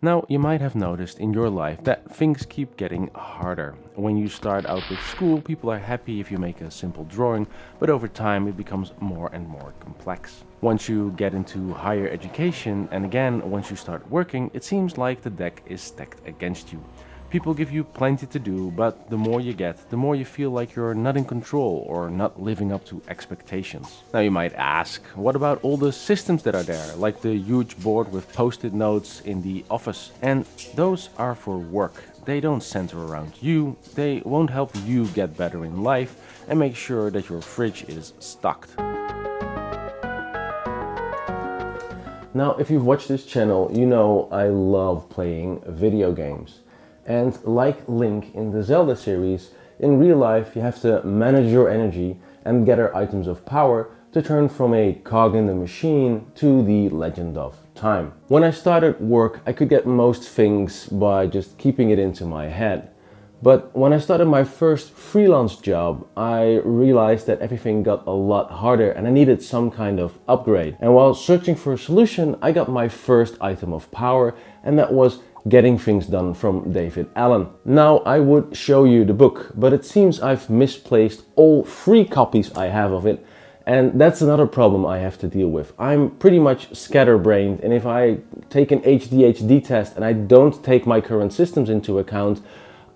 Now, you might have noticed in your life that things keep getting harder. When you start out with school, people are happy if you make a simple drawing, but over time it becomes more and more complex. Once you get into higher education, and again, once you start working, it seems like the deck is stacked against you. People give you plenty to do, but the more you get, the more you feel like you're not in control or not living up to expectations. Now you might ask, what about all the systems that are there, like the huge board with post-it notes in the office? And those are for work. They don't center around you, they won't help you get better in life and make sure that your fridge is stocked. Now, if you've watched this channel, you know I love playing video games. And like Link in the Zelda series, in real life you have to manage your energy and gather items of power to turn from a cog in the machine to the legend of time. When I started work, I could get most things by just keeping it into my head. But when I started my first freelance job, I realized that everything got a lot harder and I needed some kind of upgrade. And while searching for a solution, I got my first item of power, and that was Getting Things Done from David Allen. Now I would show you the book, but it seems I've misplaced all 3 copies I have of it, and that's another problem I have to deal with. I'm pretty much scatterbrained, and if I take an ADHD test and I don't take my current systems into account,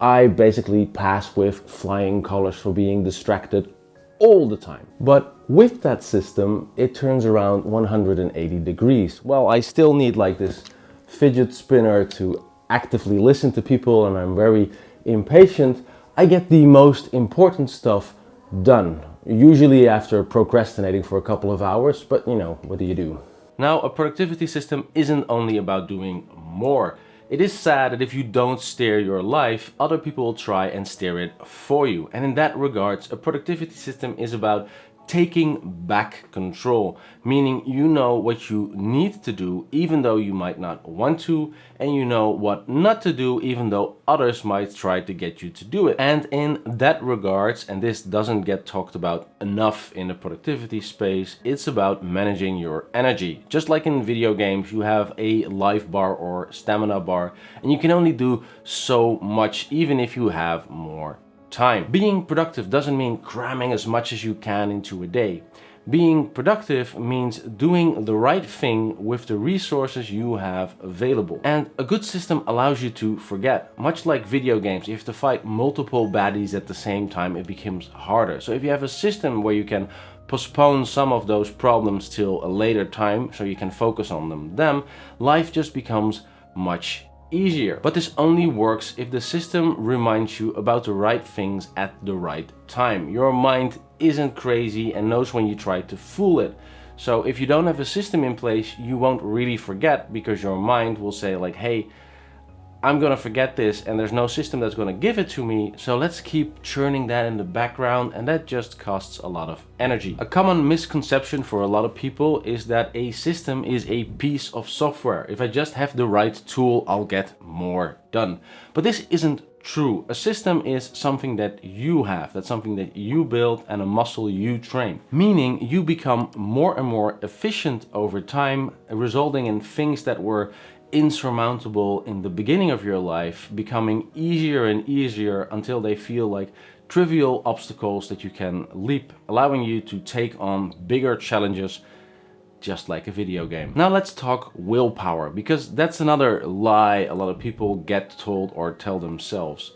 I basically pass with flying colors for being distracted all the time. But with that system, it turns around 180 degrees. Well, I still need like this fidget spinner to actively listen to people, and I'm very impatient. I get the most important stuff done, usually after procrastinating for a couple of hours, but you know, what do you do? Now, a productivity system isn't only about doing more. It is sad that if you don't steer your life, other people will try and steer it for you. And in that regards, a productivity system is about taking back control, meaning you know what you need to do even though you might not want to, and you know what not to do even though others might try to get you to do it. And in that regards, and this doesn't get talked about enough in the productivity space, it's about managing your energy. Just like in video games, you have a life bar or stamina bar, and you can only do so much even if you have more time. Being productive doesn't mean cramming as much as you can into a day. Being productive means doing the right thing with the resources you have available. And a good system allows you to forget. Much like video games, you have to fight multiple baddies at the same time, it becomes harder. So if you have a system where you can postpone some of those problems till a later time so you can focus on them, life just becomes much easier. But this only works if the system reminds you about the right things at the right time. Your mind isn't crazy and knows when you try to fool it. So if you don't have a system in place, you won't really forget, because your mind will say like, hey, I'm gonna forget this and there's no system that's gonna give it to me, so let's keep churning that in the background, and that just costs a lot of energy. A common misconception for a lot of people is that a system is a piece of software. If I just have the right tool, I'll get more done. But this isn't true. A system is something that you have, that's something that you build and a muscle you train. Meaning you become more and more efficient over time, resulting in things that were insurmountable in the beginning of your life becoming easier and easier until they feel like trivial obstacles that you can leap, allowing you to take on bigger challenges, just like a video game. Now let's talk willpower, because that's another lie a lot of people get told or tell themselves.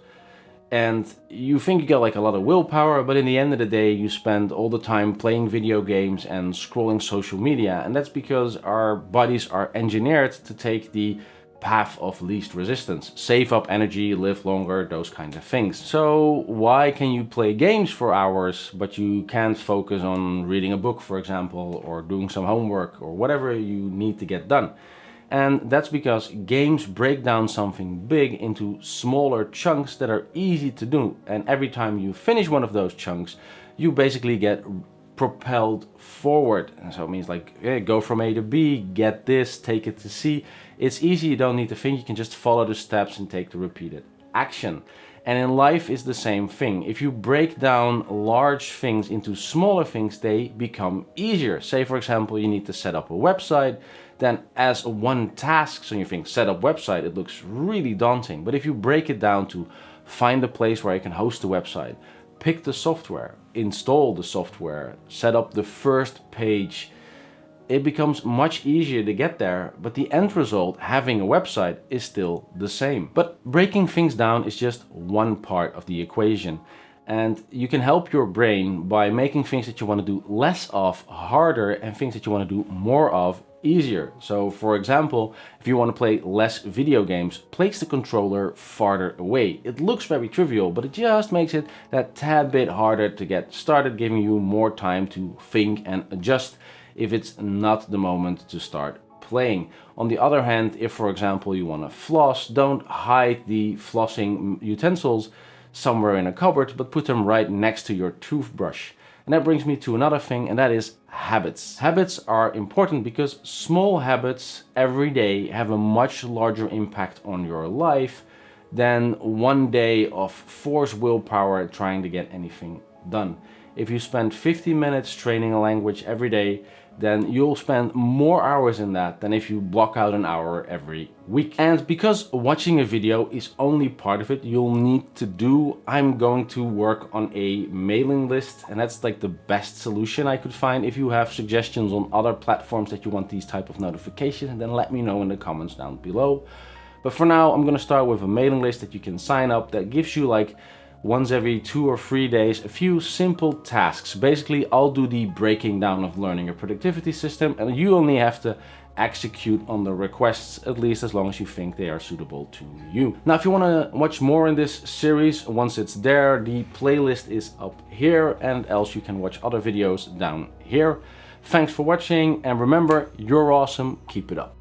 And you think you get like a lot of willpower, but in the end of the day you spend all the time playing video games and scrolling social media, and that's because our bodies are engineered to take the path of least resistance, save up energy, live longer, those kinds of things. So why can you play games for hours but you can't focus on reading a book, for example, or doing some homework or whatever you need to get done? And that's because games break down something big into smaller chunks that are easy to do. And every time you finish one of those chunks, you basically get propelled forward. And so it means like, hey, go from A to B, get this, take it to C. It's easy, you don't need to think, you can just follow the steps and take the repeated action. And in life is the same thing. If you break down large things into smaller things, they become easier. Say for example, you need to set up a website. then as one task, so you think set up website, it looks really daunting. But if you break it down to find a place where you can host the website, pick the software, install the software, set up the first page, it becomes much easier to get there, but the end result, having a website, is still the same. But breaking things down is just one part of the equation. And you can help your brain by making things that you want to do less of harder and things that you want to do more of easier. So for example, if you want to play less video games, place the controller farther away. It looks very trivial, but it just makes it that tad bit harder to get started, giving you more time to think and adjust if it's not the moment to start playing. On the other hand, if for example you want to floss, don't hide the flossing utensils somewhere in a cupboard, but put them right next to your toothbrush. And that brings me to another thing, and that is habits. Habits are important because small habits every day have a much larger impact on your life than one day of forced willpower trying to get anything done. If you spend 50 minutes training a language every day, then you'll spend more hours in that than if you block out an hour every week. And because watching a video is only part of it, you'll need to do, I'm going to work on a mailing list, and that's like the best solution I could find. If you have suggestions on other platforms that you want these type of notifications, then let me know in the comments down below. But for now, I'm gonna start with a mailing list that you can sign up that gives you like once every 2 or 3 days, a few simple tasks. Basically, I'll do the breaking down of learning a productivity system, and you only have to execute on the requests, at least as long as you think they are suitable to you. Now, if you want to watch more in this series, once it's there, the playlist is up here, and else you can watch other videos down here. Thanks for watching, and remember, you're awesome. Keep it up.